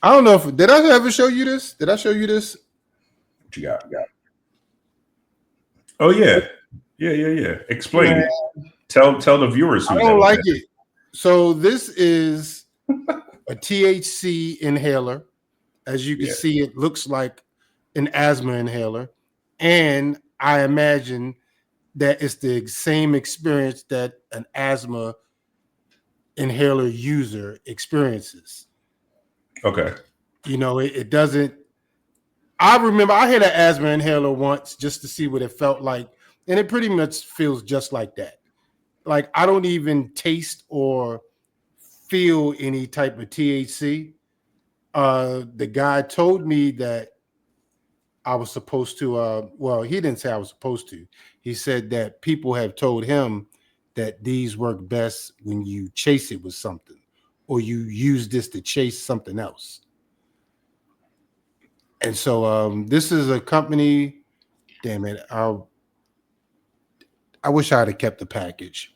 I don't know if did I ever show you this? Did I show you this? What you got? Oh yeah. Man, Explain it. Tell the viewers I who don't knows like that. it. So this is a THC inhaler. As you can Yeah. see, it looks like an asthma inhaler. And I imagine that it's the same experience that an asthma inhaler user experiences. Okay. It doesn't. I remember I had an asthma inhaler once just to see what it felt like. And it pretty much feels just like that. Like I don't even taste or feel any type of THC. The guy told me that I was supposed to. Well, he didn't say I was supposed to. He said that people have told him that these work best when you chase it with something, or you use this to chase something else. And so this is a company. Damn it! I wish I had kept the package.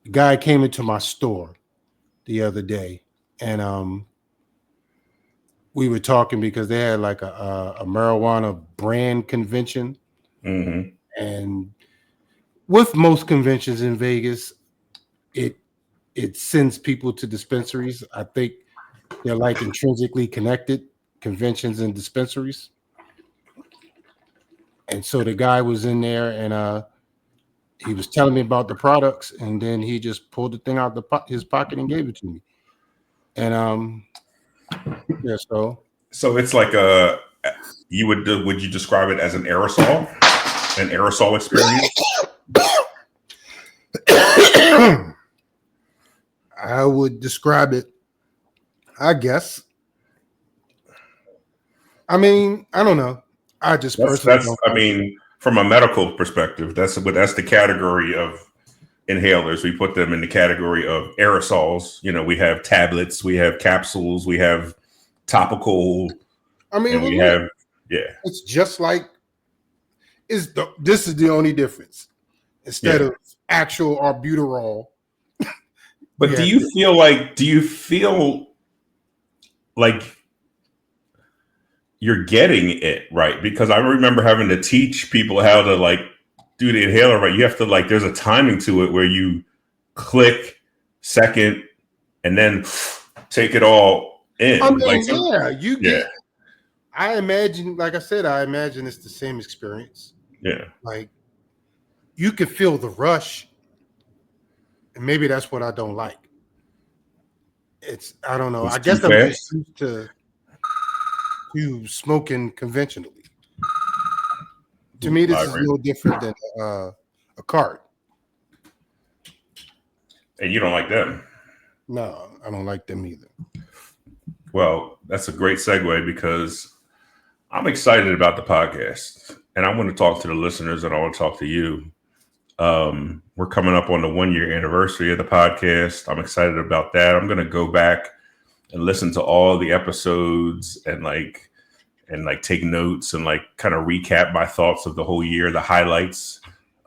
The guy came into my store the other day, and we were talking because they had like a marijuana brand convention, Mm-hmm. and with most conventions in Vegas, it it sends people to dispensaries. I think they're like intrinsically connected, conventions and dispensaries. And so the guy was in there, and he was telling me about the products, and then he just pulled the thing out his pocket and gave it to me. And yeah, so So it's like would you describe it as an aerosol experience? I would describe it, I guess. I mean, I don't know. I just personally That's don't I like it. mean, from a medical perspective, that's the category of inhalers. We put them in the category of aerosols. We have tablets, we have capsules, we have topical, I mean, and well, we look, have yeah, it's just like this is the only difference. Instead yeah. of actual albuterol, we But have do you feel like you're getting it right? Because I remember having to teach people how to like do the inhaler right. You have to like there's a timing to it where you click second and then take it all I in. Like mean, yeah, you yeah, get. I imagine, like I said, I imagine it's the same experience. yeah. Like you can feel the rush, and maybe that's what I don't like. I don't know. It's I too guess I'm just fast. used to smoking conventionally. To me, this is Vibrant. no different than a cart. And you don't like them. No, I don't like them either. Well, that's a great segue because I'm excited about the podcast and I want to talk to the listeners and I want to talk to you. We're coming up on the 1 year anniversary of the podcast. I'm excited about that. I'm going to go back and listen to all the episodes and take notes and like kind of recap my thoughts of the whole year, the highlights.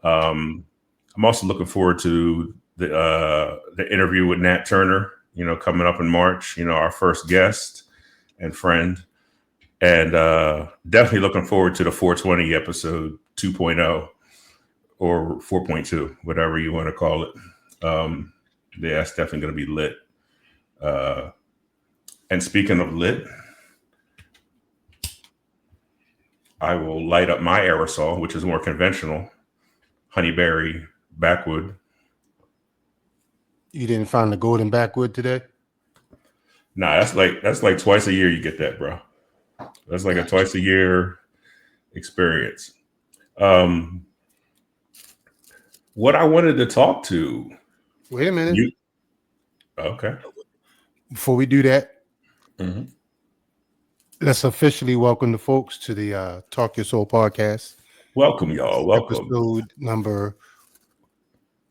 I'm also looking forward to the interview with Nat Turner, coming up in March, our first guest and friend. And definitely looking forward to the 420 episode 2.0 or 4.2, whatever you want to call it. Yeah, it's definitely going to be lit. And speaking of lit, I will light up my aerosol, which is more conventional, honeyberry backwood. You didn't find the golden backwood today? Nah, that's like twice a year you get that, bro. That's like a Gotcha. twice a year experience. Um, what I wanted to talk to Wait a minute. you. Okay. Before we do that, Mm-hmm. let's officially welcome the folks to the Talk Your Soul podcast. Welcome, y'all. Welcome. Episode number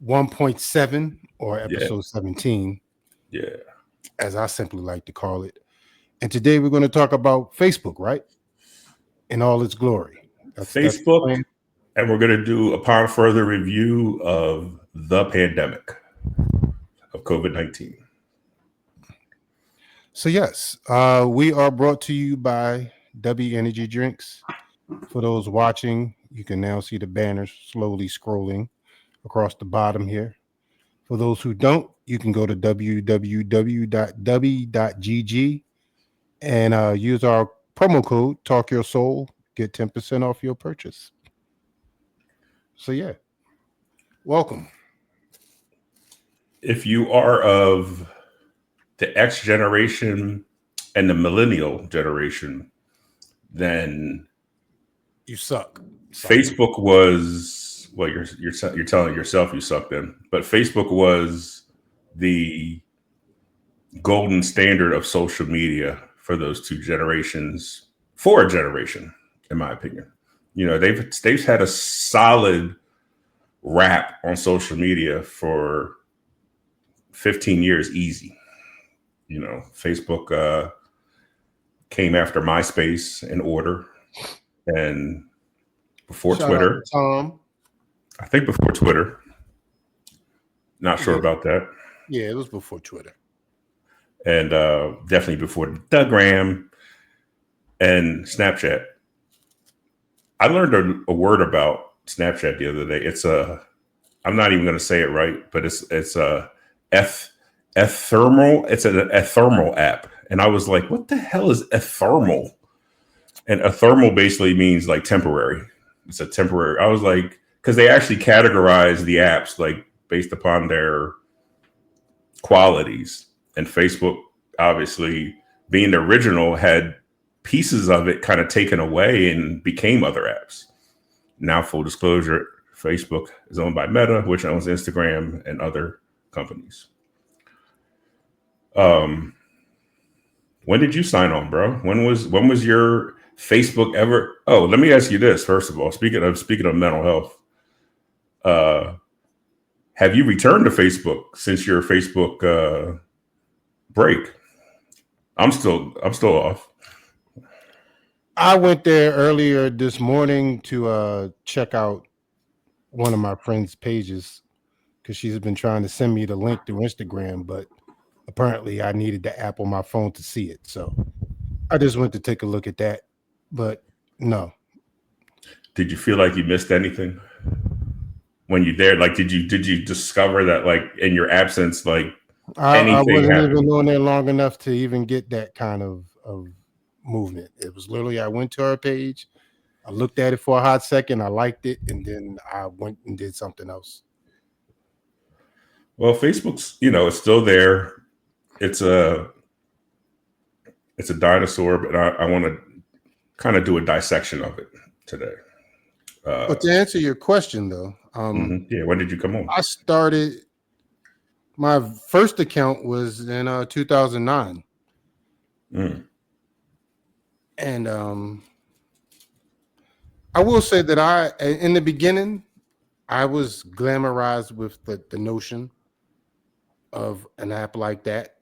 1.7 or Yeah. episode 17, Yeah. as I simply like to call it. And today we're going to talk about Facebook, right? In all its glory. That's the Facebook, plan. and we're going to do upon further review of the pandemic of COVID-19. So yes, we are brought to you by W Energy Drinks. For those watching, you can now see the banners slowly scrolling across the bottom here. For those who don't, you can go to www.w.gg and use our promo code Talk Your Soul, get 10% off your purchase. So yeah, welcome. If you are of the X generation and the millennial generation, then You suck. Facebook was well. You're telling yourself you suck then, but Facebook was the golden standard of social media for those two generations, for a generation, in my opinion. You know, they've had a solid rap on social media for 15 years easy. You know, Facebook came after MySpace in order, and before Shout out to Twitter, Tom. I think before Twitter. Not sure Yeah. about that. Yeah, it was before Twitter. And definitely before the Gram and Snapchat. I learned a word about Snapchat the other day. It's I'm not even going to say it right, but it's a ethermal. It's an ethermal app, and I was like, "What the hell is ethermal?" And ethermal basically means like temporary. It's a temporary. I was like, because they actually categorize the apps like based upon their qualities, and Facebook, obviously being the original, had pieces of it kind of taken away and became other apps. Now, full disclosure, Facebook is owned by Meta, which owns Instagram and other companies. When did you sign on, bro? When was your Facebook ever? Oh, let me ask you this first of all. Speaking of mental health, have you returned to Facebook since your Facebook break? I'm still off. I went there earlier this morning to check out one of my friend's pages because she's been trying to send me the link through Instagram, but apparently I needed the app on my phone to see it. So I just went to take a look at that. But no. Did you feel like you missed anything when you there? Like, did you discover that like in your absence, like I wasn't happened? even on there long enough to even get that kind of movement. It was literally I went to her page, I looked at it for a hot second, I liked it, and then I went and did something else. Well, Facebook's, it's still there. It's a dinosaur, but I want to kind of do a dissection of it today. But to answer your question, though, yeah, when did you come on? I started. My first account was in 2009, and I will say that in the beginning, I was glamorized with the notion of an app like that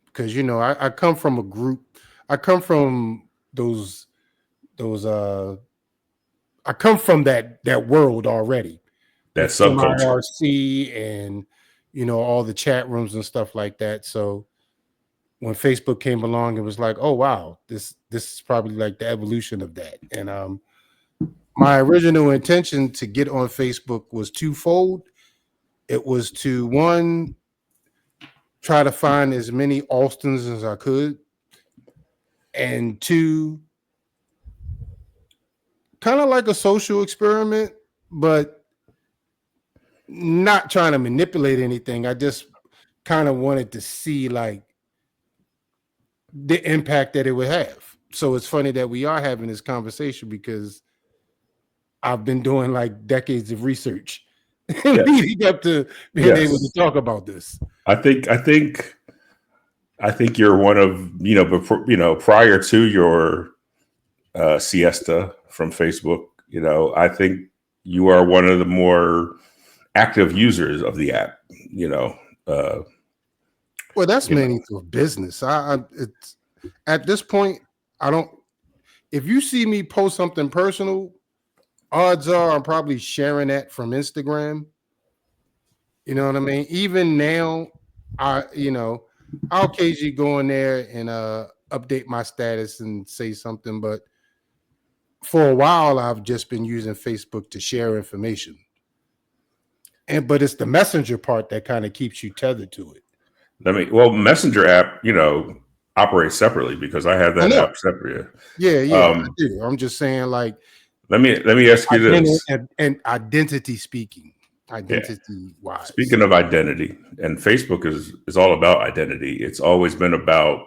because I come from a group. I come from those. I come from that world already. That subculture. IRC and all the chat rooms and stuff like that. So when Facebook came along, it was like, oh wow, this is probably like the evolution of that. And my original intention to get on Facebook was twofold. It was to, one, try to find as many Austins as I could, and two, kind of like a social experiment, but not trying to manipulate anything. I just kind of wanted to see like the impact that it would have. So it's funny that we are having this conversation because I've been doing like decades of research leading up to being able to talk about this. I think you're one of, prior to your siesta from Facebook, I think you are one of the more active users of the app, Well, that's mainly for business. It's at this point, I don't. If you see me post something personal, odds are I'm probably sharing that from Instagram. You know what I mean? Even now, I'll occasionally go in there and update my status and say something, but for a while I've just been using Facebook to share information. But it's the messenger part that kind of keeps you tethered to it. Messenger app, operates separately because I have that app separate. Yeah, I do. I'm just saying, like, let me ask you this. And identity speaking. Identity wise. Speaking of identity, and Facebook is all about identity. It's always been about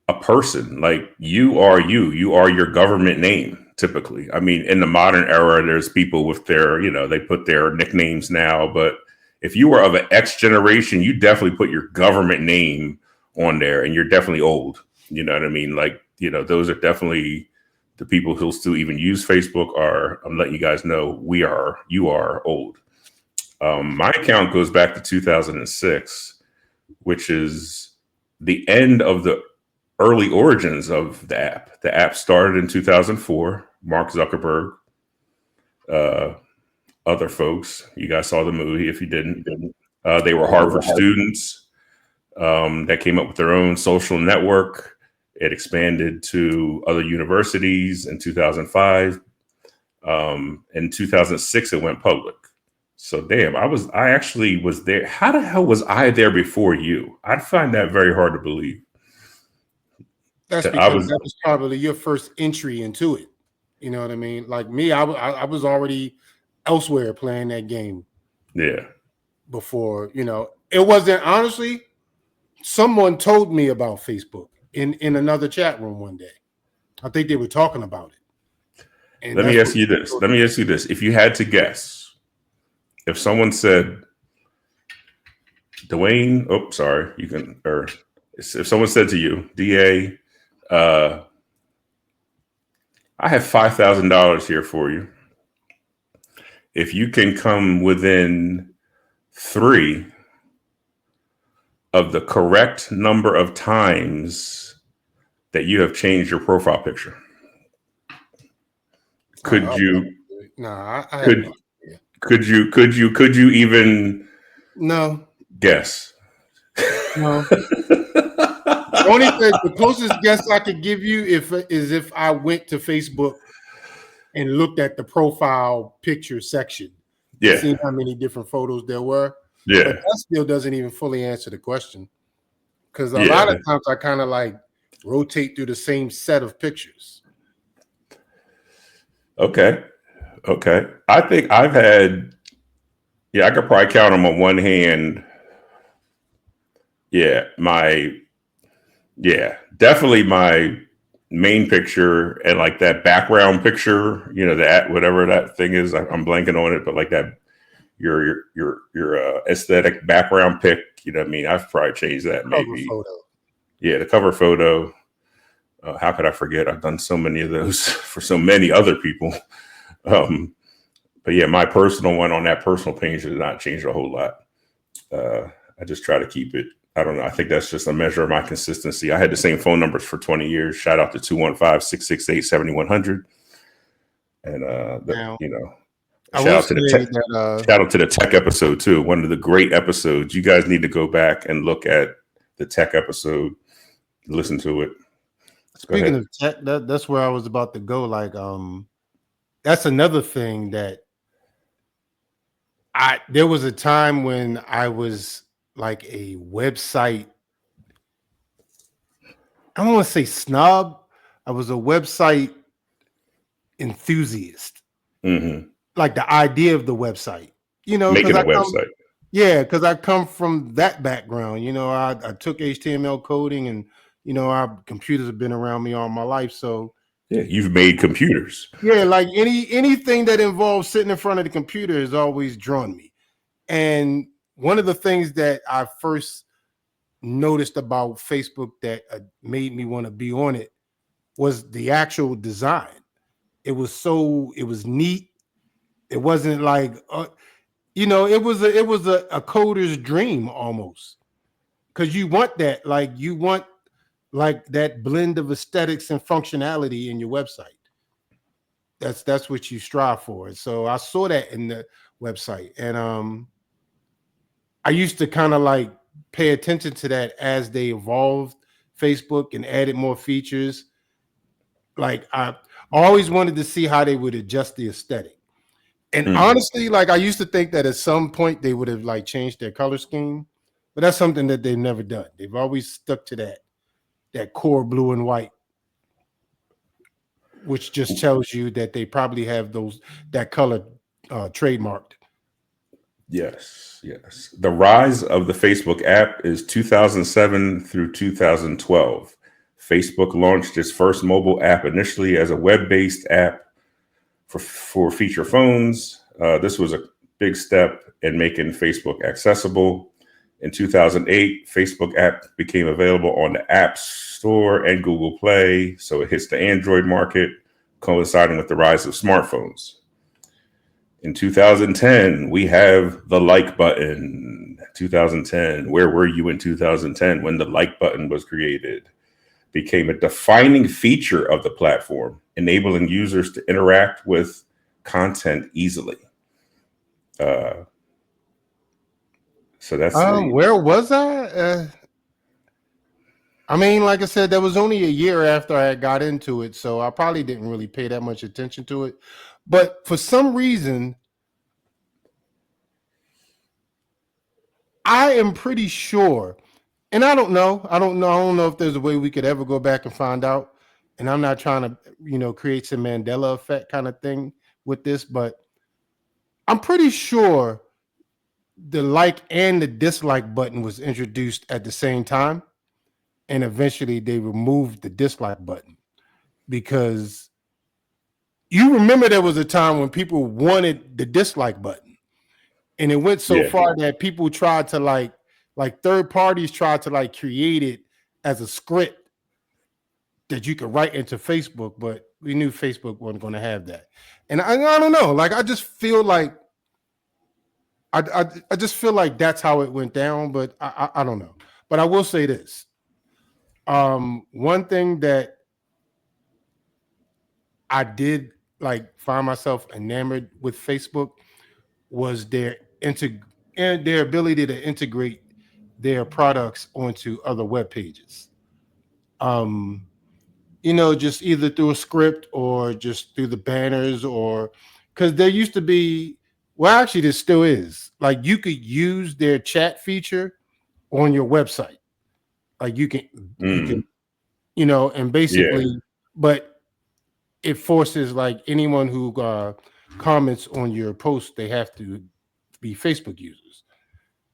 a person. Like, you are your government name. Typically, I mean, in the modern era, there's people with their, they put their nicknames now. But if you were of an X generation, you definitely put your government name on there, and you're definitely old. You know what I mean? Like, those are definitely the people who'll still even use Facebook. I'm letting you guys know, you are old. My account goes back to 2006, which is the end of the early origins of the app. The app started in 2004. Mark Zuckerberg, other folks. You guys saw the movie. If you didn't, they were Harvard students that came up with their own social network. It expanded to other universities in 2005. In 2006, it went public. So damn, I actually was there. How the hell was I there before you? I'd find that very hard to believe. That's because that was probably your first entry into it. You know what I mean? Like me, I was already elsewhere playing that game. Yeah. Before, it wasn't, honestly, someone told me about Facebook in another chat room one day. I think they were talking about it. And Let me ask you this. If you had to guess, if someone said, Dwayne, if someone said to you, DA, I have $5,000 here for you. If you can come within 3 of the correct number of times that you have changed your profile picture, could you even guess? No. The closest guess I could give you is if I went to Facebook and looked at the profile picture section. Yeah. See how many different photos there were. Yeah. But that still doesn't even fully answer the question. Because a lot of times I kind of like rotate through the same set of pictures. Okay. I think I've had, I could probably count them on one hand. Definitely my main picture and like that background picture, that whatever that thing is, I'm blanking on it, but like that, your aesthetic background pic, what I mean? I've probably changed that maybe. The cover photo. How could I forget? I've done so many of those for so many other people. But my personal one on that personal page has not changed a whole lot. I just try to keep it. I don't know. I think that's just a measure of my consistency. I had the same phone numbers for 20 years. Shout out to 215-668-7100. And, shout out to the tech episode too. One of the great episodes. You guys need to go back and look at the tech episode, listen to it. Speaking of tech, that's where I was about to go. Like, that's another thing that there was a time when I was like a website, I don't want to say snob. I was a website enthusiast. Mm-hmm. Like the idea of the website, making a website. Because I come from that background. I took HTML coding, and our computers have been around me all my life. So you've made computers. Like anything that involves sitting in front of the computer has always drawn me. And one of the things that I first noticed about Facebook that made me want to be on it was the actual design. It was neat. It wasn't like, it was a coder's dream almost. Because you want that, that blend of aesthetics and functionality in your website. That's what you strive for. So I saw that in the website, and I used to kind of like pay attention to that as they evolved Facebook and added more features. Like I always wanted to see how they would adjust the aesthetic. And honestly, like I used to think that at some point they would have like changed their color scheme, but that's something that they've never done. They've always stuck to that core blue and white, which just tells you that they probably have that color trademarked. Yes, yes. The rise of the Facebook app is 2007 through 2012. Facebook launched its first mobile app initially as a web-based app for feature phones. This was a big step in making Facebook accessible. In 2008, Facebook app became available on the App Store and Google Play, so it hits the Android market, coinciding with the rise of smartphones. In 2010, we have the like button. 2010, where were you in 2010 when the like button was created? Became a defining feature of the platform, enabling users to interact with content easily. So that's where was I? I mean, like I said, that was only a year after I got into it, so I probably didn't really pay that much attention to it. But for some reason, I am pretty sure, and I don't know if there's a way we could ever go back and find out. And I'm not trying to, create some Mandela effect kind of thing with this, but I'm pretty sure the like and the dislike button was introduced at the same time. And eventually they removed the dislike button, because you remember there was a time when people wanted the dislike button, and it went so far that people tried to like third parties tried to like create it as a script that you could write into Facebook, but we knew Facebook wasn't going to have that. And I don't know, like I just feel like I just feel like that's how it went down, but I don't know. But I will say this. One thing that I did like find myself enamored with Facebook was their ability to integrate their products onto other web pages. Just either through a script or just through the banners, or because there used to be, well, actually there still is, like you could use their chat feature on your website. Like you can, and basically, but it forces like anyone who comments on your post, they have to be Facebook users.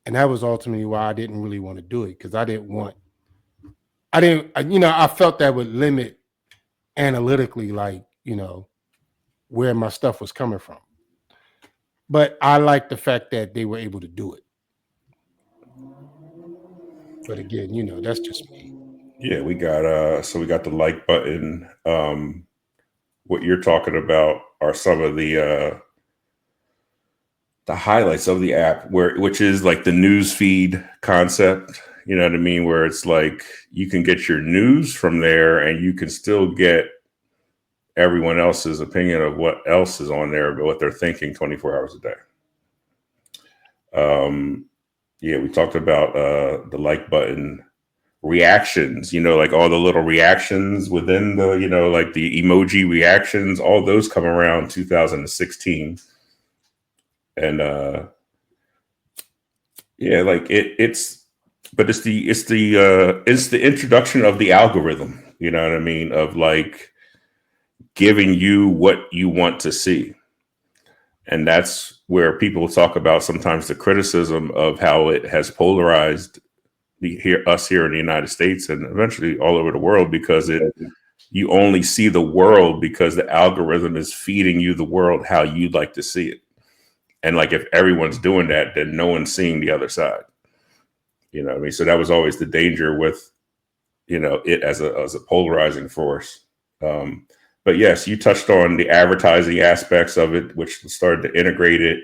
And that was ultimately why I didn't really want to do it, because I felt that would limit analytically, like, where my stuff was coming from. But I like the fact that they were able to do it. But again, that's just me. Yeah, we got the like button. What you're talking about are some of the highlights of the app, which is like the news feed concept. You know what I mean? Where it's like you can get your news from there, and you can still get everyone else's opinion of what else is on there, but what they're thinking 24 hours a day. We talked about the like button. Reactions, like all the little reactions within the, like the emoji reactions, all those come around 2016. And it's the introduction of the algorithm, you know what I mean? Of like giving you what you want to see. And that's where people talk about sometimes the criticism of how it has polarized us here in the United States and eventually all over the world, because you only see the world because the algorithm is feeding you the world how you'd like to see it. And like, if everyone's doing that, then no one's seeing the other side. You know what I mean? So that was always the danger with, it as a polarizing force. But yes, you touched on the advertising aspects of it, which started to integrate it.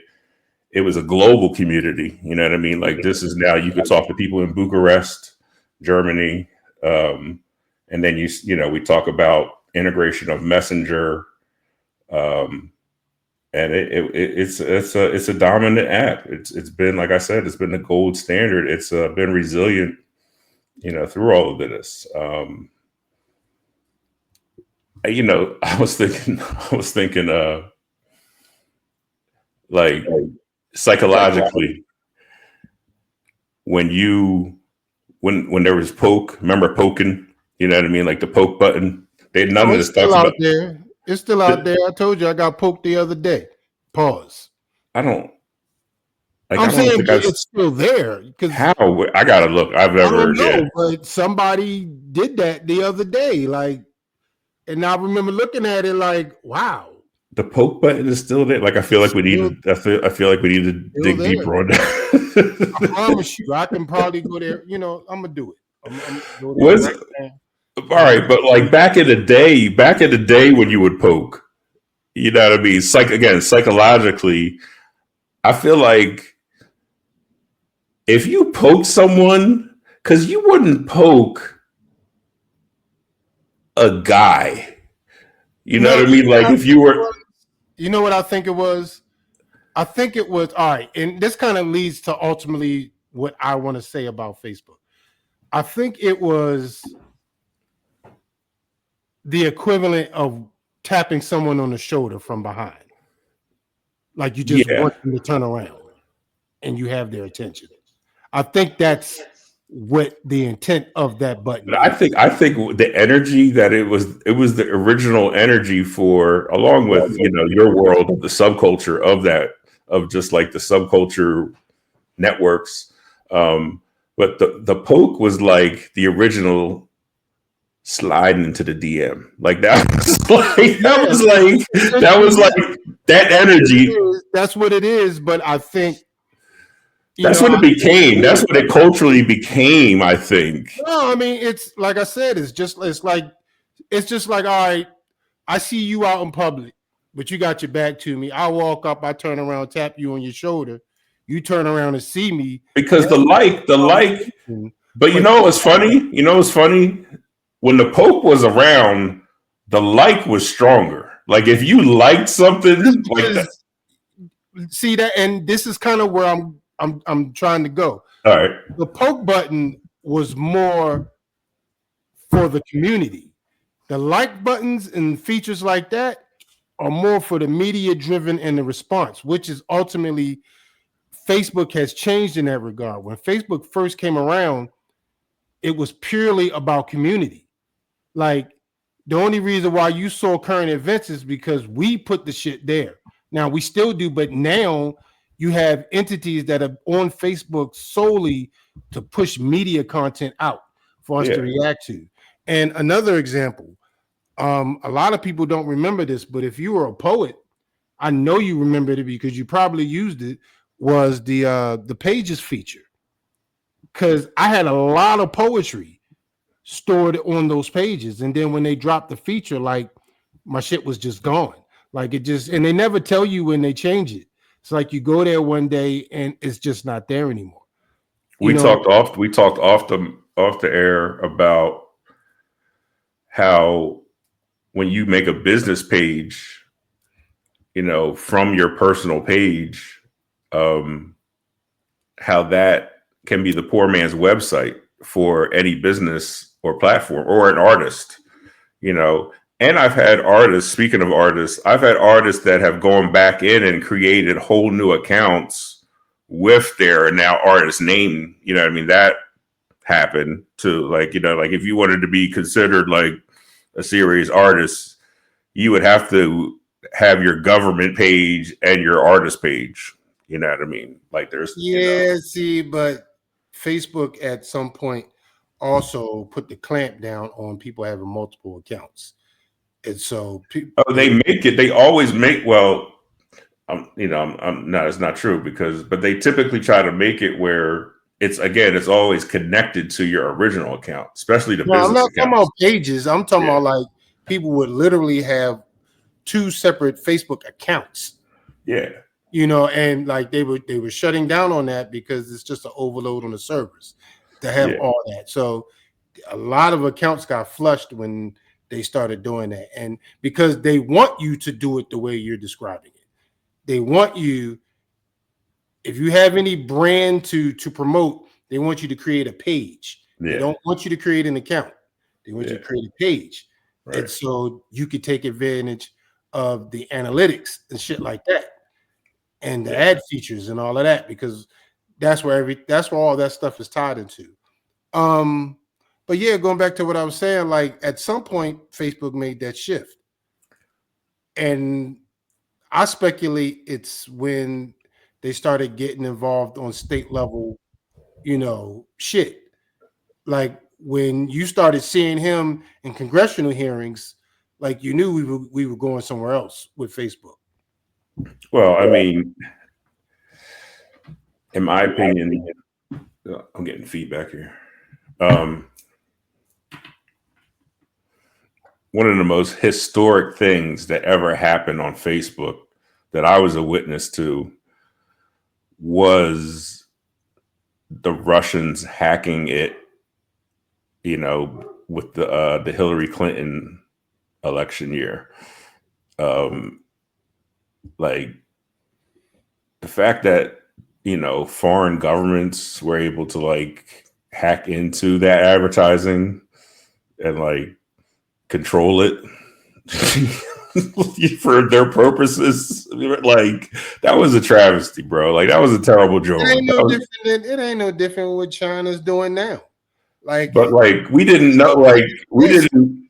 It was a global community. You know what I mean? Like, this is now you could talk to people in Bucharest, Germany. And then, we talk about integration of Messenger. and it's a dominant app. It's been, like I said, it's been the gold standard. It's been resilient, through all of this. I was thinking, like psychologically, when there was poke, remember poking? You know what I mean? Like the poke button. None of this still talks out about. there. It's still out there. I told you I got poked the other day. Pause. I don't. Like, I'm I don't saying think it's still there. How? I gotta look. I've never. I don't know, but somebody did that the other day. Like, and I remember looking at it like, wow. The poke button is still there. Like, I feel like we need to. I feel like we need to dig deeper on that. I promise you, I can probably go there. I'm gonna do it. I'm go there right all right, but like back in the day when you would poke, you know what I mean? Psychologically, I feel like if you poke someone, because you wouldn't poke a guy. You know what I mean? Like if you were. You know what I think it was? I think it was, all right, and this kind of leads to ultimately what I want to say about Facebook. I think it was the equivalent of tapping someone on the shoulder from behind. Like you just want them to turn around and you have their attention. I think that's what the intent of that button. I think the energy that it was the original energy for, along with your world of the subculture of that, of just like the subculture networks. But the poke was like the original sliding into the DM. Like that was like that energy. That's what it is. But I think that's what it became. That's what it culturally became, I think. No, I mean, it's like I said, it's just like, all right, I see you out in public, but you got your back to me. I walk up, I turn around, tap you on your shoulder. You turn around and see me. Because the like, but you know what's funny? When the poke was around, the like was stronger. Like if you liked something like that. See that, and this is kind of where I'm trying to go. All right. The poke button was more for the community. The like buttons and features like that are more for the media driven and the response, which is ultimately Facebook has changed in that regard. When Facebook first came around, it was purely about community. Like the only reason why you saw current events is because we put the shit there. Now we still do, but now you have entities that are on Facebook solely to push media content out for us to react to. And another example, a lot of people don't remember this, but if you were a poet, I know you remembered it because you probably used it, was the Pages feature. Because I had a lot of poetry stored on those pages. And then when they dropped the feature, like my shit was just gone. Like it just, and they never tell you when they change it. It's like you go there one day and it's just not there anymore. We talked off the air about how when you make a business page, from your personal page, how that can be the poor man's website for any business or platform or an artist, And I've had artists, speaking of artists, I've had artists that have gone back in and created whole new accounts with their now artist name. You know what I mean? That happened to like if you wanted to be considered like a serious artist, you would have to have your government page and your artist page. You know what I mean? Like there's see, but Facebook at some point also put the clamp down on people having multiple accounts. And so they always make, well, I'm not, it's not true but they typically try to make it where it's always connected to your original account, especially the business. I'm not talking about pages. I'm talking about like people would literally have two separate Facebook accounts. Yeah. And like they were shutting down on that because it's just an overload on the servers to have all that. So a lot of accounts got flushed when they started doing that, and because they want you to do it the way you're describing it. they want you, if you have any brand to promote, they want you to create a page. They don't want you to create an account. They want you to create a page. Right. And so you could take advantage of the analytics and shit like that, and the ad features and all of that, because that's where all that stuff is tied into. But yeah, going back to what I was saying, like at some point, Facebook made that shift. And I speculate it's when they started getting involved on state level, shit. Like when you started seeing him in congressional hearings, like you knew we were going somewhere else with Facebook. Well, I mean, in my opinion, I'm getting feedback here. One of the most historic things that ever happened on Facebook that I was a witness to was the Russians hacking it, with the Hillary Clinton election year. Like the fact that, foreign governments were able to like hack into that advertising and like control it for their purposes. Like that was a travesty, bro. Like that was a terrible joke. It ain't no different with what China's doing now. Like, but like we didn't know, like we didn't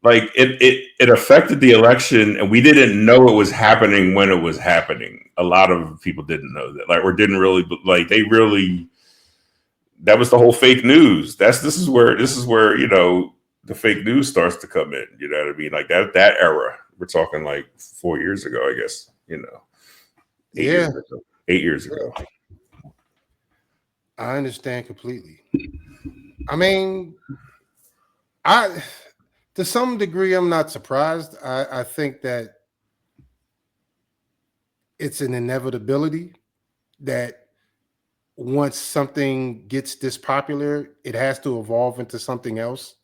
like it affected the election, and we didn't know it was happening when it was happening. A lot of people didn't know that, like, or didn't really, like, that was the whole fake news. This is where the fake news starts to come in. You know what I mean? Like that era. We're talking like 4 years ago, I guess. 8 years ago. I understand completely. I mean, to some degree, I'm not surprised. I think that it's an inevitability that once something gets this popular, it has to evolve into something else.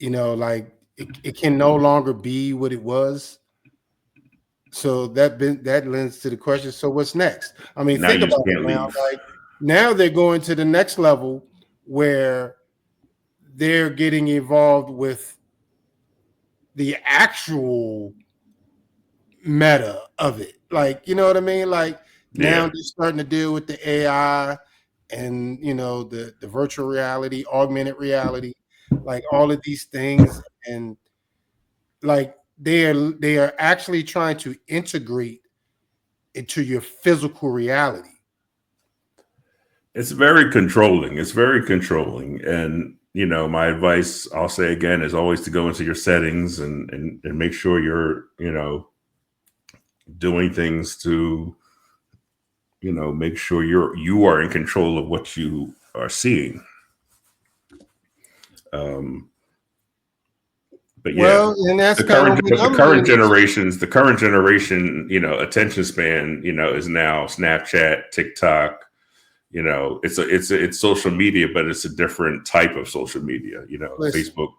Like it can no longer be what it was. So that lends to the question. So what's next? I mean, think about it now. Like now they're going to the next level where they're getting involved with the actual meta of it. Like, you know what I mean? Like now they're starting to deal with the AI and, the virtual reality, augmented reality, like all of these things. And like they are actually trying to integrate into your physical reality. It's very controlling. And, my advice, I'll say again, is always to go into your settings and make sure you're, doing things to, make sure you are in control of what you are seeing. But yeah, well, and that's the current generation, attention span, is now Snapchat, TikTok. It's social media, but it's a different type of social media. Listen, Facebook.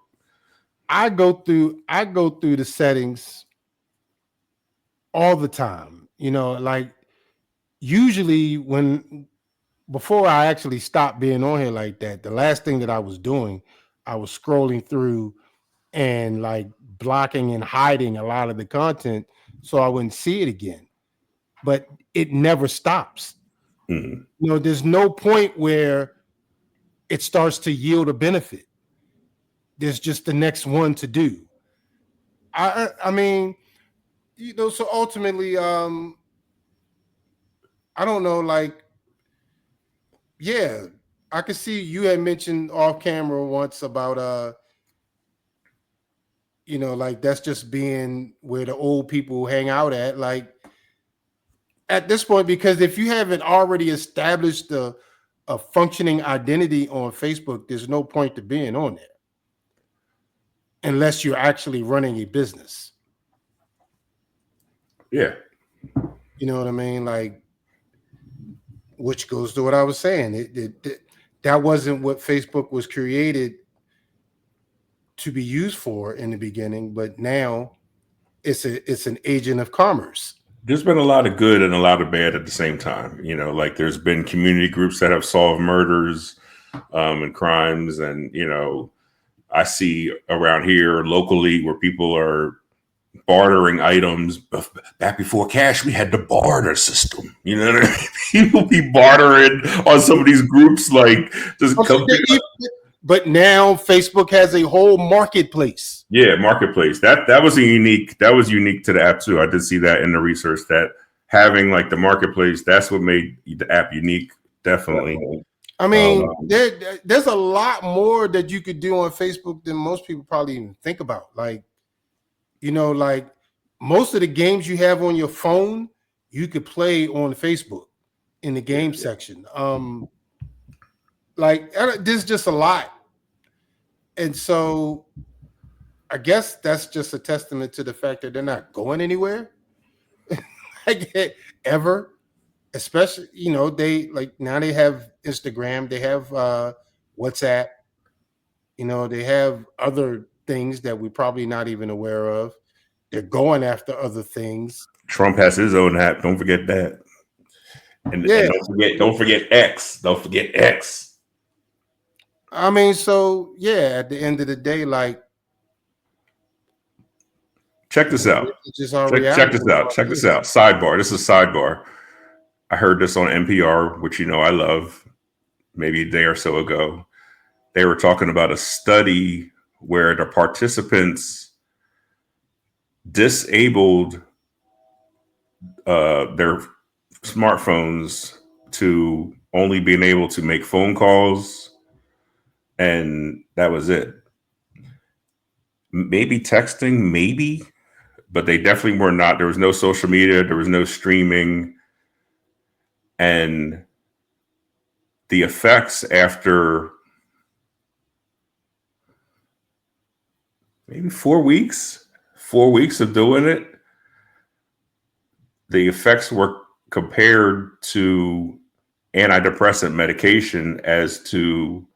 I go through the settings all the time. Like usually before I actually stopped being on here like that, the last thing that I was doing, I was scrolling through and like blocking and hiding a lot of the content so I wouldn't see it again. But it never stops. Mm-hmm. There's no point where it starts to yield a benefit. There's just the next one to do. I mean, so ultimately, I don't know, like, yeah, I could see you had mentioned off camera once about like that's just being where the old people hang out at, like at this point, because if you haven't already established a functioning identity on Facebook, there's no point to being on there unless you're actually running a business. Yeah. You know what I mean? Like, which goes to what I was saying. That wasn't what Facebook was created to be used for in the beginning, but now it's an agent of commerce. There's been a lot of good and a lot of bad at the same time. You know, like there's been community groups that have solved murders and crimes. And, you know, I see around here locally where people are bartering items. Back before cash, we had the barter system. You know what I mean? People be bartering on some of these groups, like just but now Facebook has a whole marketplace. Yeah, marketplace. That was unique to the app too. I did see that in the research, that having like the marketplace, that's what made the app unique. Definitely. I mean, there's a lot more that you could do on Facebook than most people probably even think about. Like, you know, like most of the games you have on your phone, you could play on Facebook in the game section. Like there's just a lot. And so I guess that's just a testament to the fact that they're not going anywhere. Like ever. Especially, you know, they like now they have Instagram, they have WhatsApp, you know, they have other things that we're probably not even aware of. They're going after other things. Trump has his own app. Don't forget that. And don't forget X. Don't forget X. I mean, so yeah, at the end of the day, like, check this out. Check this out. Check this out. Sidebar. This is sidebar. I heard this on NPR, which you know I love, maybe a day or so ago. They were talking about a study where the participants disabled their smartphones to only being able to make phone calls, and that was it. Maybe texting, maybe, but they definitely were not. There was no social media. There was no streaming. And the effects after maybe 4 weeks of doing it, the effects were compared to antidepressant medication as to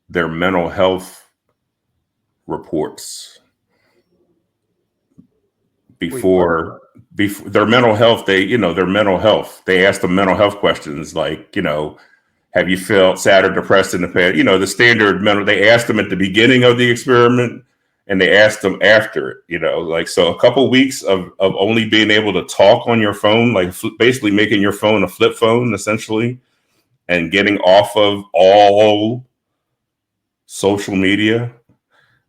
their mental health reports. Before their mental health, their mental health, they asked them mental health questions like, you know, have you felt sad or depressed in the past? You know, the standard mental, they asked them at the beginning of the experiment and they asked them after it, you know, like, so a couple weeks of only being able to talk on your phone, like basically making your phone a flip phone essentially, and getting off of all social media.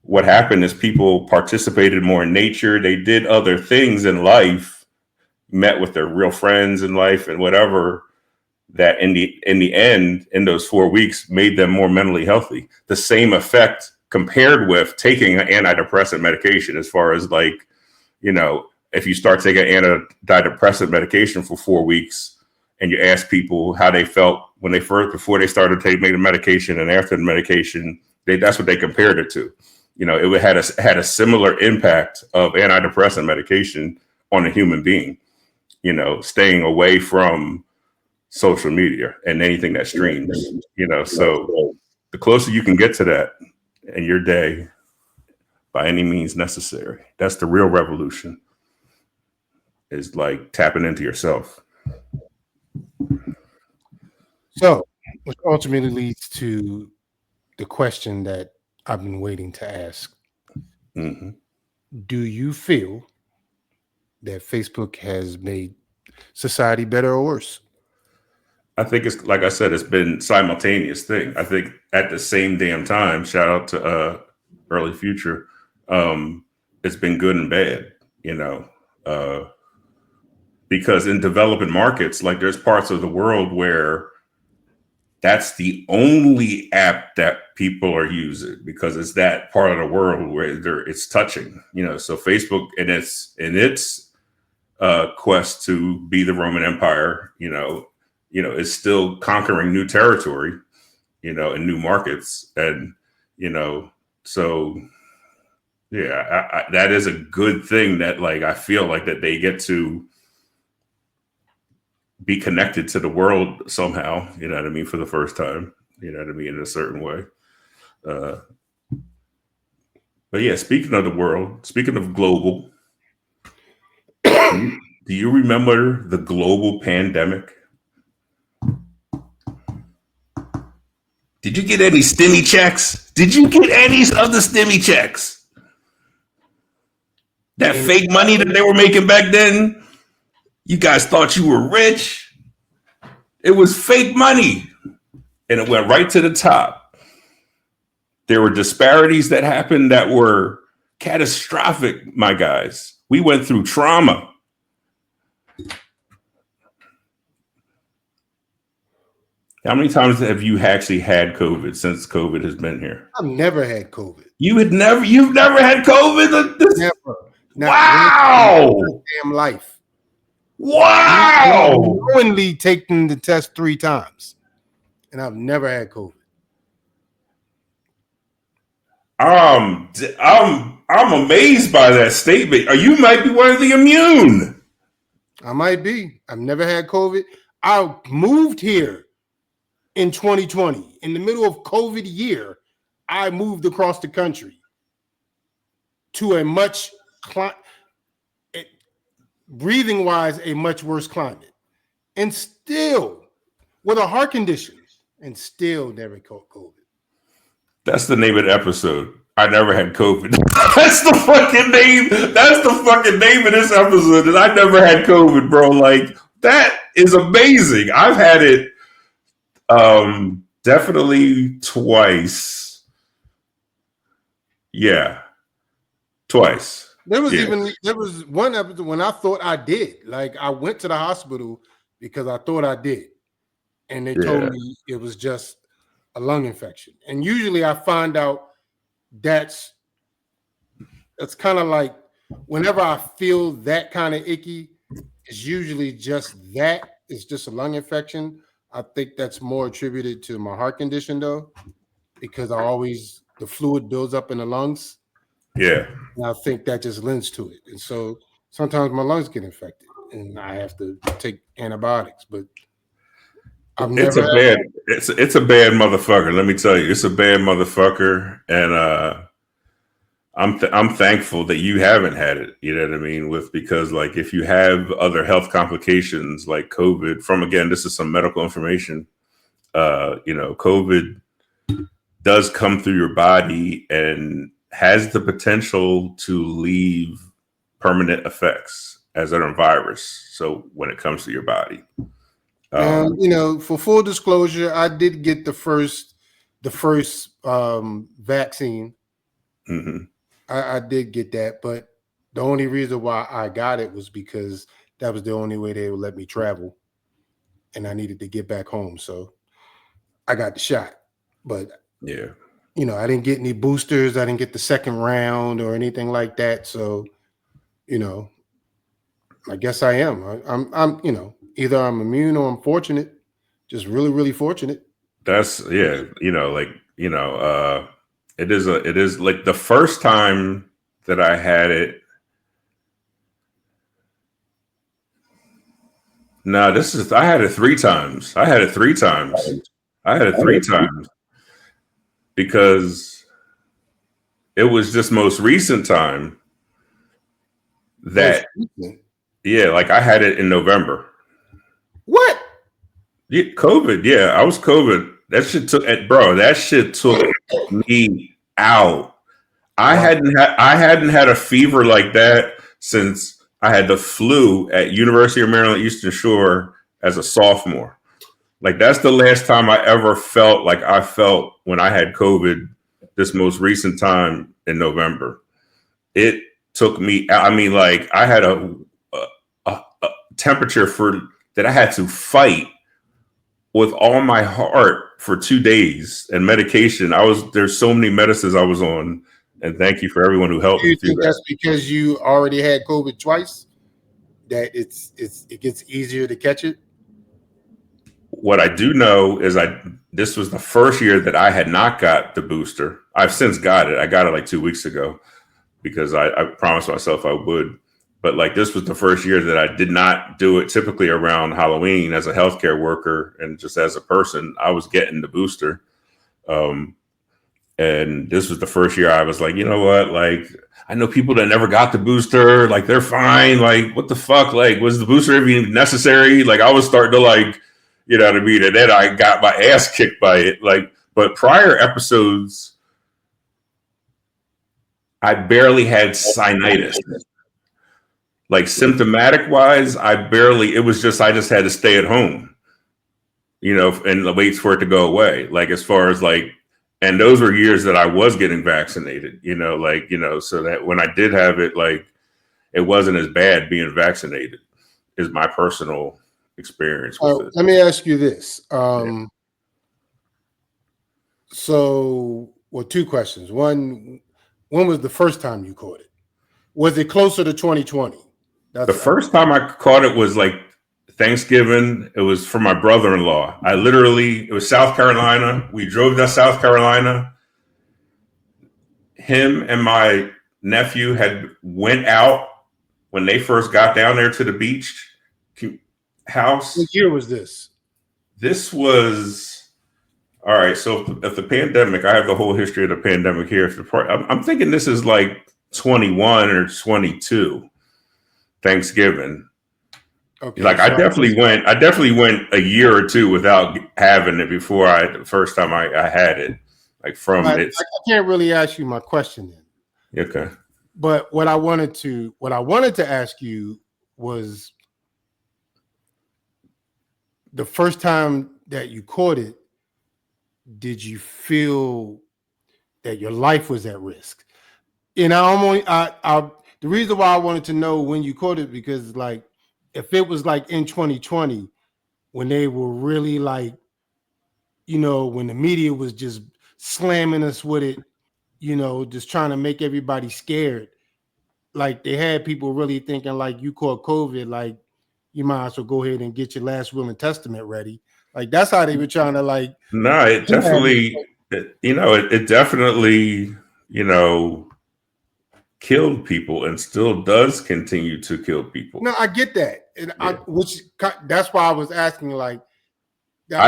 What happened is people participated more in nature. They did other things in life, met with their real friends in life and whatever, that in the end, in those 4 weeks, made them more mentally healthy. The same effect compared with taking an antidepressant medication, as far as like, you know, if you start taking antidepressant medication for 4 weeks and you ask people how they felt when before they started taking the medication and after the medication, that's what they compared it to. You know, it had a similar impact of antidepressant medication on a human being, you know, staying away from social media and anything that streams, you know. So the closer you can get to that in your day by any means necessary, that's the real revolution, is like tapping into yourself. So, which ultimately leads to the question that I've been waiting to ask. Mm-hmm. Do you feel that Facebook has made society better or worse? I think it's, like I said, it's been simultaneous thing. I think at the same damn time, shout out to Early Future, it's been good and bad, you know, because in developing markets, like there's parts of the world where that's the only app that people are using, because it's that part of the world where it's touching, you know. So Facebook in its quest to be the Roman Empire, you know, is still conquering new territory, you know, in new markets, and you know, so yeah, that is a good thing that, like, I feel like that they get to be connected to the world somehow, you know what I mean, for the first time, you know what I mean, in a certain way. But yeah, speaking of the world, speaking of global, Do you remember the global pandemic? Did you get any stimmy checks? Did you get any of the stimmy checks? That fake money that they were making back then? You guys thought you were rich. It was fake money. And it went right to the top. There were disparities that happened that were catastrophic, my guys. We went through trauma. How many times have you actually had COVID since COVID has been here? I've never had COVID. You've never had COVID? Never. Wow. Damn life. Wow. I've knowingly taken the test 3 times, and I've never had COVID. I'm amazed by that statement. You might be one of the immune. I might be. I've never had COVID. I moved here in 2020. In the middle of COVID year, I moved across the country to a much breathing wise, a much worse climate, and still with a heart condition, and still never caught COVID. That's the name of the episode. I never had COVID. That's the fucking name. That's the fucking name of this episode. And I never had COVID, bro. Like, that is amazing. I've had it definitely twice. Yeah. Twice. There was one episode when I thought I did. Like, I went to the hospital because I thought I did. And they told me it was just a lung infection. And usually I find out that's kind of like whenever I feel that kind of icky, it's usually just that. It's just a lung infection. I think that's more attributed to my heart condition though, because the fluid builds up in the lungs. Yeah. And I think that just lends to it. And so sometimes my lungs get infected and I have to take antibiotics, but it's a bad motherfucker. Let me tell you, it's a bad motherfucker. And I'm thankful that you haven't had it. You know what I mean? Because like if you have other health complications like COVID from, again, this is some medical information. COVID does come through your body and has the potential to leave permanent effects as a virus. So when it comes to your body. For full disclosure, I did get the first vaccine. Mm-hmm. I did get that, but the only reason why I got it was because that was the only way they would let me travel, and I needed to get back home. So I got the shot, but yeah, I didn't get any boosters. I didn't get the second round or anything like that. So, I guess I am. I'm either I'm immune or I'm fortunate, just really, really fortunate. That's it is like the first time that I had it. No, I had it 3 times. I had it 3 times because it was this most recent time that, like I had it in November. What? Yeah, COVID. Yeah, I was COVID. That shit took me out. I hadn't had a fever like that since I had the flu at University of Maryland Eastern Shore as a sophomore. Like that's the last time I ever felt like I felt when I had COVID this most recent time in November. It took me, I mean, like I had a temperature that I had to fight with all my heart for 2 days and medication. There's so many medicines I was on, and thank you for everyone who helped me through that. That's because you already had COVID twice, that it gets easier to catch it? What I do know is this was the first year that I had not got the booster. I've since got it. I got it like 2 weeks ago because I promised myself I would. But like this was the first year that I did not do it. Typically around Halloween, as a healthcare worker and just as a person, I was getting the booster. And this was the first year I was like, you know what? Like, I know people that never got the booster, like they're fine. Like, what the fuck? Like, was the booster even necessary? Like, I was starting to like, you know what I mean? And then I got my ass kicked by it. Like, but prior episodes, I barely had sinusitis. Like symptomatic wise, it was just, I just had to stay at home, you know, and wait for it to go away. Like, as far as like, and those were years that I was getting vaccinated, you know, like, you know, so that when I did have it, like, it wasn't as bad being vaccinated, is my personal experience with it. Let me ask you this. So, well, two questions. One, when was the first time you caught it? Was it closer to 2020? The first time I caught it was like Thanksgiving. It was for my brother-in-law. It was South Carolina. We drove to South Carolina. Him and my nephew had went out when they first got down there to the beach house. What year was this? This was, all right. So if the pandemic, I have the whole history of the pandemic here. I'm thinking this is like 21 or 22 Thanksgiving. Okay, like so I definitely went a year or two without having it before the first time I had it. Like from it. I can't really ask you my question then. Okay. But what I wanted to ask you was, the first time that you caught it, did you feel that your life was at risk? And the reason why I wanted to know when you caught it, because like, if it was like in 2020, when they were really like, you know, when the media was just slamming us with it, you know, just trying to make everybody scared. Like, they had people really thinking like, you caught COVID, like you might as well go ahead and get your last will and testament ready. Like, that's how they were trying to like. No, it definitely, it definitely, you know, killed people and still does continue to kill people. No, I get that. And that's why I was asking, like, this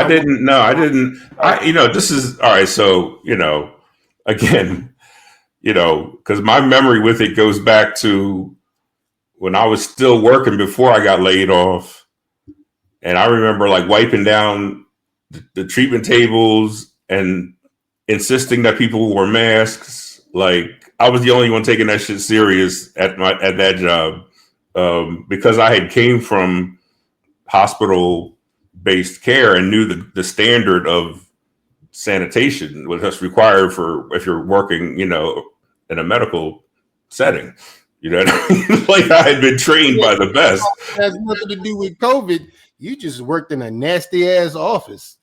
is all right. So, you know, again, you know, because my memory with it goes back to when I was still working before I got laid off. And I remember like wiping down the treatment tables and insisting that people wore masks. Like, I was the only one taking that shit serious at that job, because I had came from hospital-based care and knew the standard of sanitation was required for if you're working, you know, in a medical setting. You know what I mean? Like, I had been trained by the best. It has nothing to do with COVID. You just worked in a nasty ass office.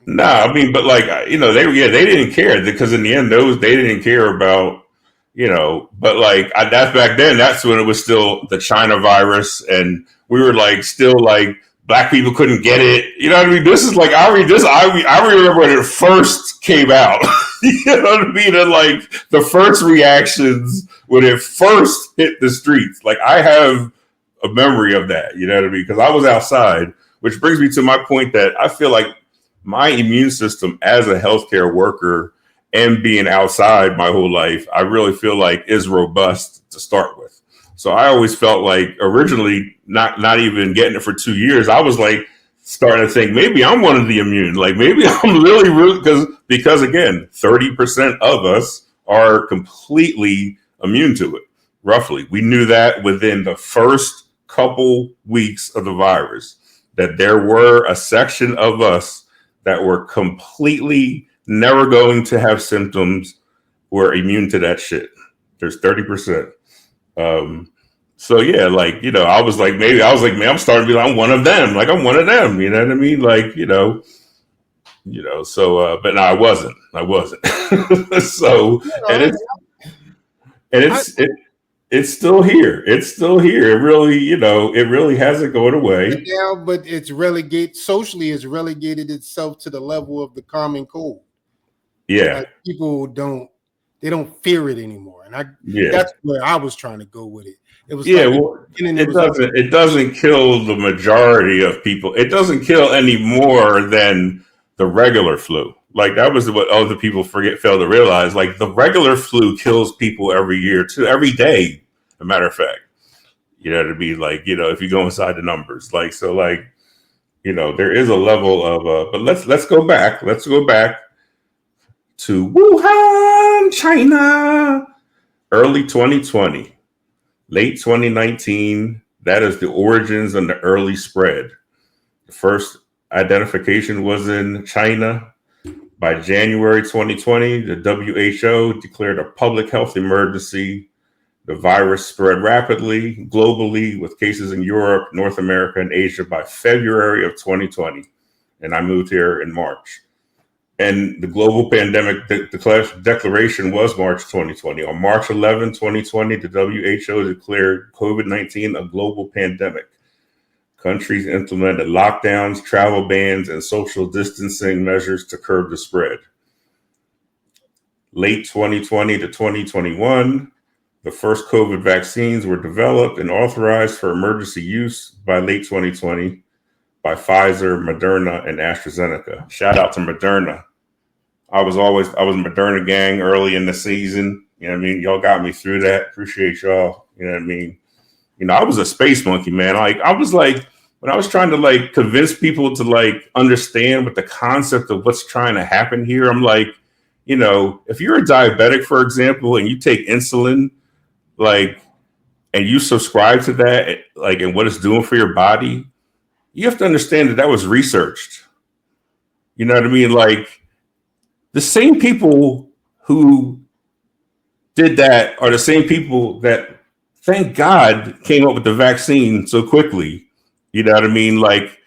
Nah, I mean, but like, you know, they didn't care, because in the end, they didn't care about, you know, but like that's back then. That's when it was still the China virus, and we were like still like black people couldn't get it. You know what I mean? This is like I remember when it first came out. You know what I mean? And like the first reactions when it first hit the streets. Like, I have a memory of that. You know what I mean? Because I was outside, which brings me to my point that I feel like my immune system as a healthcare worker and being outside my whole life, I really feel like is robust to start with. So I always felt like originally not even getting it for 2 years, I was like starting to think maybe I'm one of the immune. Like, maybe I'm really because again, 30% of us are completely immune to it. Roughly. We knew that within the first couple weeks of the virus, that there were a section of us that were completely never going to have symptoms, were immune to that shit. There's 30%. So yeah, like, you know, I was like, man, I'm starting to be like, I'm one of them. Like, I'm one of them. You know what I mean? Like, you know, so, but no, I wasn't. So, it's still here. It's still here. It really, you know, it really hasn't gone away. Yeah, but it's socially it's relegated itself to the level of the common cold. Yeah. Like, people don't fear it anymore. And that's where I was trying to go with it. It was it doesn't kill the majority of people. It doesn't kill any more than the regular flu, Like that was what other people fail to realize. Like the regular flu kills people every year too, every day. As a matter of fact, you know, to be like, you know, if you go inside the numbers, like, so like, you know, there is a level of, but let's go back. Let's go back to Wuhan, China, early 2020, late 2019. That is the origins and the early spread. The first identification was in China. By January 2020, the WHO declared a public health emergency. The virus spread rapidly globally with cases in Europe, North America, and Asia by February of 2020. And I moved here in March. And the global pandemic declaration was March 2020. On March 11, 2020, the WHO declared COVID-19 a global pandemic. Countries implemented lockdowns, travel bans, and social distancing measures to curb the spread. Late 2020 to 2021, the first COVID vaccines were developed and authorized for emergency use by late 2020 by Pfizer, Moderna, and AstraZeneca. Shout out to Moderna. I was Moderna gang early in the season. You know what I mean? Y'all got me through that. Appreciate y'all. You know what I mean? You know, I was a space monkey, man. Like I was like, when I was trying to like convince people to like understand what the concept of what's trying to happen here, I'm like, you know, if you're a diabetic, for example, and you take insulin, like, and you subscribe to that, like, and what it's doing for your body, you have to understand that that was researched. You know what I mean? Like, the same people who did that are the same people that, thank God, came up with the vaccine so quickly. You know what I mean? Like,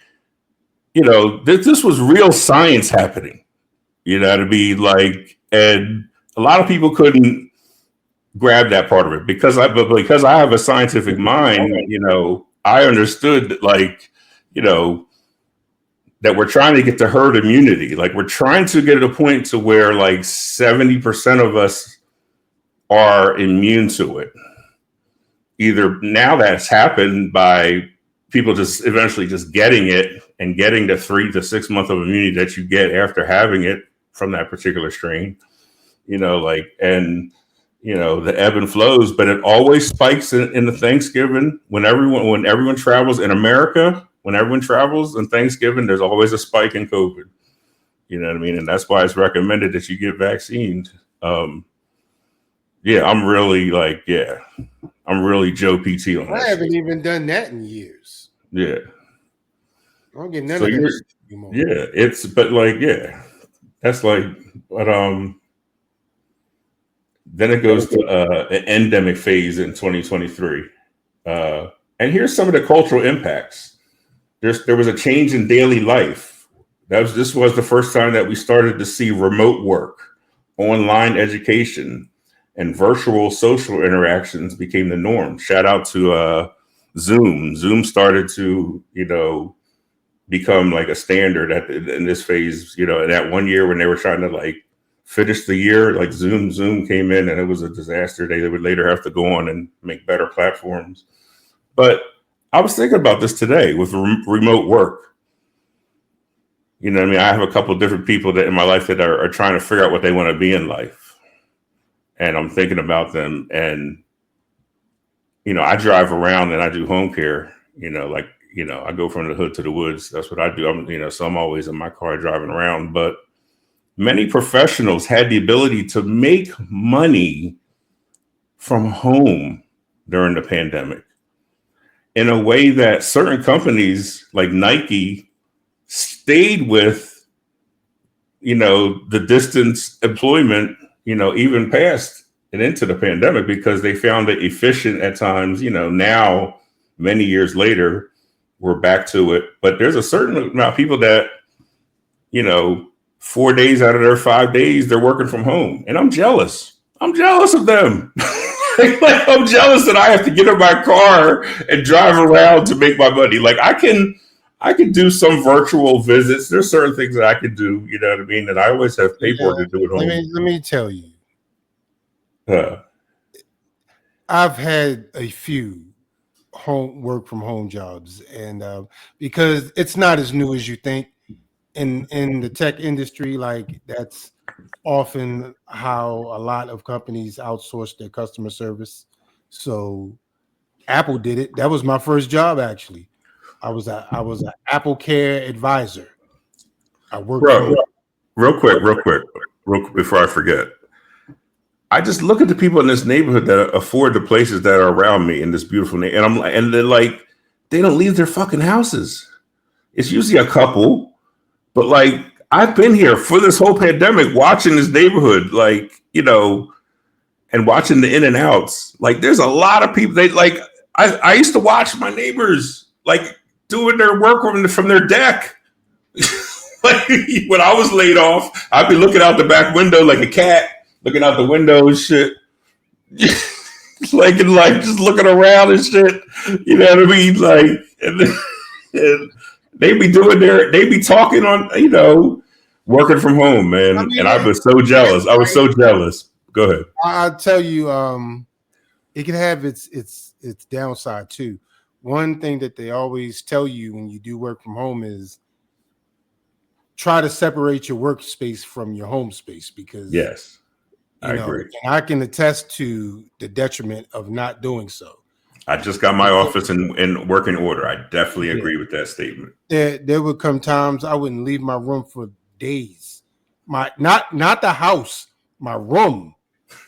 you know, this was real science happening. You know what I mean? Like, and a lot of people couldn't grab that part of it because I have a scientific mind. You know, I understood that, like, you know, that we're trying to get to herd immunity. Like, we're trying to get to a point to where like 70% of us are immune to it. Either now that's happened by people just eventually just getting it and getting the 3 to 6 months of immunity that you get after having it from that particular strain, you know, like, and, you know, the ebb and flows, but it always spikes in the Thanksgiving when everyone travels in America, when everyone travels in Thanksgiving, there's always a spike in COVID, you know what I mean? And that's why it's recommended that you get vaccinated. Yeah, I'm really Joe PT on that. I haven't even done that in years. Yeah. I don't get none of this anymore. Yeah, that's like, but then it goes to an endemic phase in 2023. And here's some of the cultural impacts. There was a change in daily life. This was the first time that we started to see remote work, online education, and virtual social interactions became the norm. Shout out to Zoom. Zoom started to, you know, become like a standard in this phase, you know, in that 1 year when they were trying to like finish the year, like Zoom came in and it was a disaster. They would later have to go on and make better platforms. But I was thinking about this today with remote work. You know what I mean? I have a couple of different people that in my life that are trying to figure out what they want to be in life. And I'm thinking about them, and, you know, I drive around and I do home care, you know, like, you know, I go from the hood to the woods. That's what I do. So I'm always in my car driving around, but many professionals had the ability to make money from home during the pandemic in a way that certain companies like Nike stayed with, you know, the distance employment, you know, even past and into the pandemic, because they found it efficient at times. You know, now, many years later, we're back to it. But there's a certain amount of people that, you know, 4 days out of their 5 days, they're working from home. And I'm jealous. I'm jealous of them. Like, I'm jealous that I have to get in my car and drive around to make my money. Like, I can do some virtual visits. There's certain things that I can do, you know what I mean? And I always have paperwork to do at home. Let me tell you. I've had a few work from home jobs, and because it's not as new as you think. in the tech industry, like that's often how a lot of companies outsource their customer service. So Apple did it. That was my first job actually. I was an Apple Care advisor. I worked Bro, from real quick, before I forget. I just look at the people in this neighborhood that afford the places that are around me in this beautiful neighborhood, and I'm like, and they're like, they don't leave their fucking houses. It's usually a couple, but like I've been here for this whole pandemic, watching this neighborhood, like and watching the in and outs. Like, there's a lot of people. They like, I used to watch my neighbors like doing their work from their deck. Like when I was laid off, I'd be looking out the back window like a cat, looking out the window and shit. and just looking around and shit. You know what I mean? Like, and they be talking on, working from home, man. I mean, And I was so jealous. I was so jealous. Go ahead. I'll tell you, it can have its downside too. One thing that they always tell you when you do work from home is try to separate your workspace from your home space, because Yes, I agree. and I can attest to the detriment of not doing so. I just got my office in working order. I definitely agree with that statement. There would come times I wouldn't leave my room for days. Not the house, my room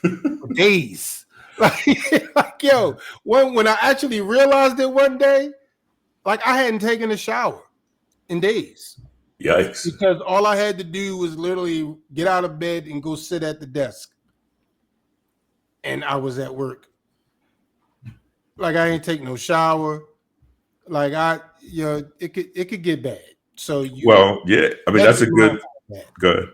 for days. Like yo, when I actually realized it one day, like I hadn't taken a shower in days. Yikes. Because all I had to do was literally get out of bed and go sit at the desk. And I was at work. Like I ain't take no shower. Like it could get bad. So yeah. I mean, that's a good. Good.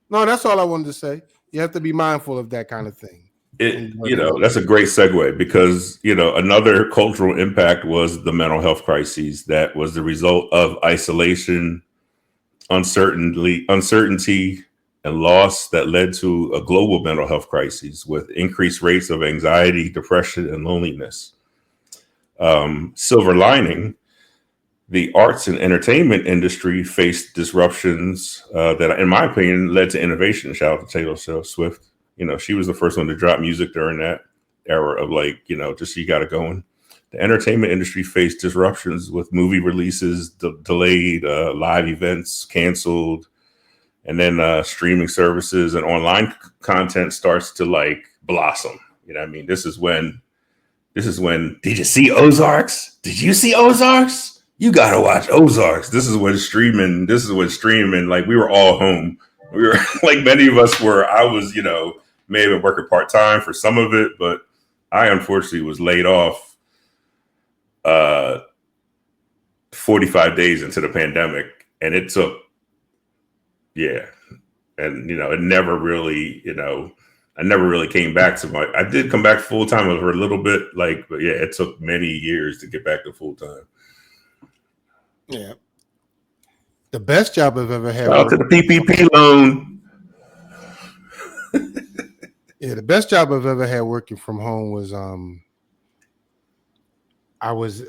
No, that's all I wanted to say. You have to be mindful of that kind of thing. That's a great segue, because another cultural impact was the mental health crises that was the result of isolation, uncertainty, and loss that led to a global mental health crisis with increased rates of anxiety, depression, and loneliness. Silver lining, the arts and entertainment industry faced disruptions that, in my opinion, led to innovation. Shout out to Taylor Swift. She was the first one to drop music during that era of just you got it going. The entertainment industry faced disruptions with movie releases delayed, live events canceled, and then streaming services and online content starts to blossom. You know what I mean? This is when, did you see Ozarks? Did you see Ozarks? You got to watch Ozarks. This is when streaming, like we were all home. We were like many of us were. I was, may have been working part-time for some of it, but I unfortunately was laid off 45 days into the pandemic, and it took, and it never really, I never really came back to I did come back full time for a little bit, but yeah, it took many years to get back to full time. Yeah, the best job I've ever had. Shout out to the PPP loan. Yeah, the best job I've ever had working from home was I was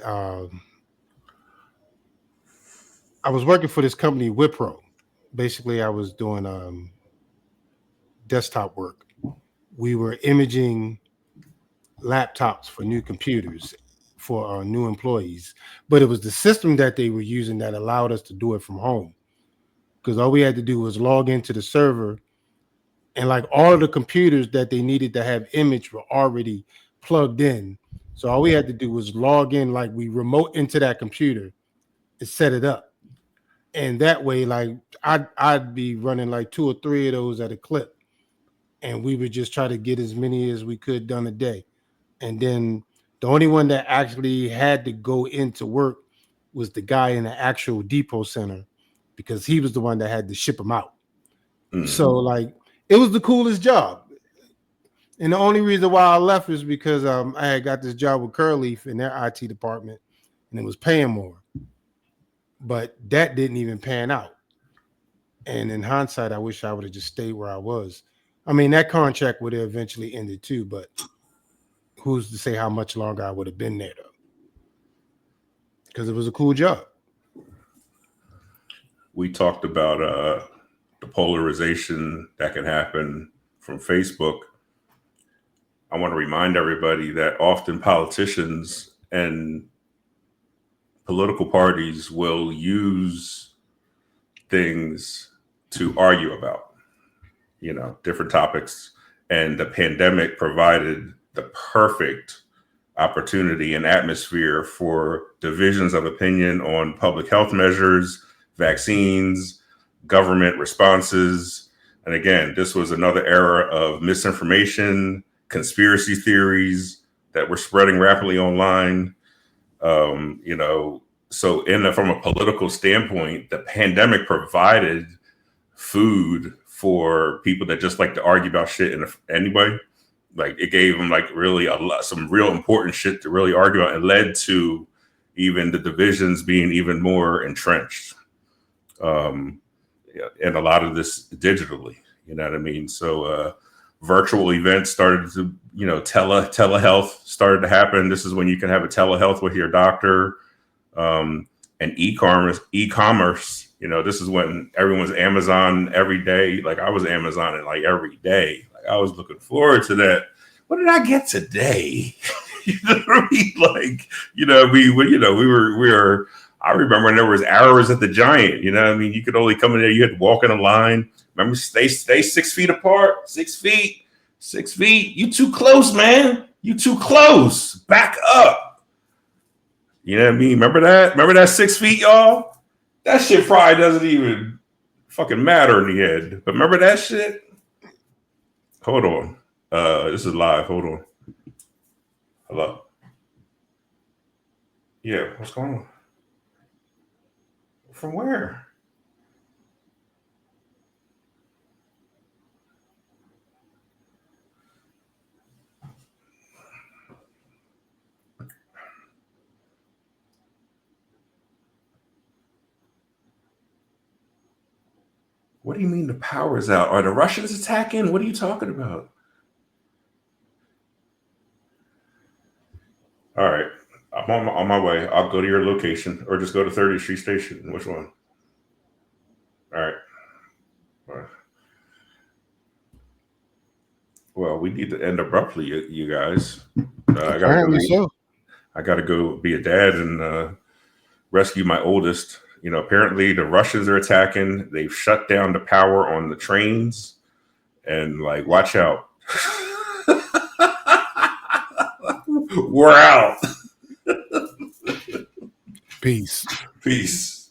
working for this company, Wipro. Basically, I was doing desktop work. We were imaging laptops for new computers for our new employees, but it was the system that they were using that allowed us to do it from home, because all we had to do was log into the server, and like all of the computers that they needed to have image were already plugged in. So all we had to do was log in, like we remote into that computer and set it up. And that way, like I'd be running like 2 or 3 of those at a clip. And we would just try to get as many as we could done a day. And then the only one that actually had to go into work was the guy in the actual depot center, because he was the one that had to ship them out. Mm-hmm. So like it was the coolest job. And the only reason why I left is because I had got this job with Curleaf in their IT department, and it was paying more. But that didn't even pan out. And in hindsight, I wish I would have just stayed where I was. I mean, that contract would have eventually ended too, but who's to say how much longer I would have been there, though? Because it was a cool job. we talked about the polarization that can happen from Facebook. I want to remind everybody that often politicians and political parties will use things to argue about, different topics. And the pandemic provided the perfect opportunity and atmosphere for divisions of opinion on public health measures, vaccines, government responses. And again, this was another era of misinformation, conspiracy theories that were spreading rapidly online. So from a political standpoint, the pandemic provided food for people that just like to argue about shit anyway. Like it gave them like really some real important shit to really argue about, and led to even the divisions being even more entrenched. And a lot of this digitally, you know what I mean? So virtual events started to, telehealth started to happen. This is when you can have a telehealth with your doctor. And e-commerce, this is when everyone's Amazon every day. Like I was Amazoning like every day. Like I was looking forward to that. What did I get today? You know what I mean? Like, we were, I remember when there was hours at the Giant, you know what I mean? You could only come in there, you had to walk in a line. Remember, stay 6 feet apart, 6 feet. You too close, man. You too close. Back up. You know what I mean? Remember that 6 feet, y'all? That shit probably doesn't even fucking matter in the end. But remember that shit? Hold on. This is live. Hold on. Hello? Yeah, what's going on? From where? What do you mean the power is out? Are the Russians attacking? What are you talking about? All right. I'm on my way. I'll go to your location, or just go to 30th Street Station. Which one? All right. Well, we need to end abruptly, you guys. I gotta go be a dad and rescue my oldest. Apparently the Russians are attacking. They've shut down the power on the trains, and like, watch out. We're out. Peace. Peace.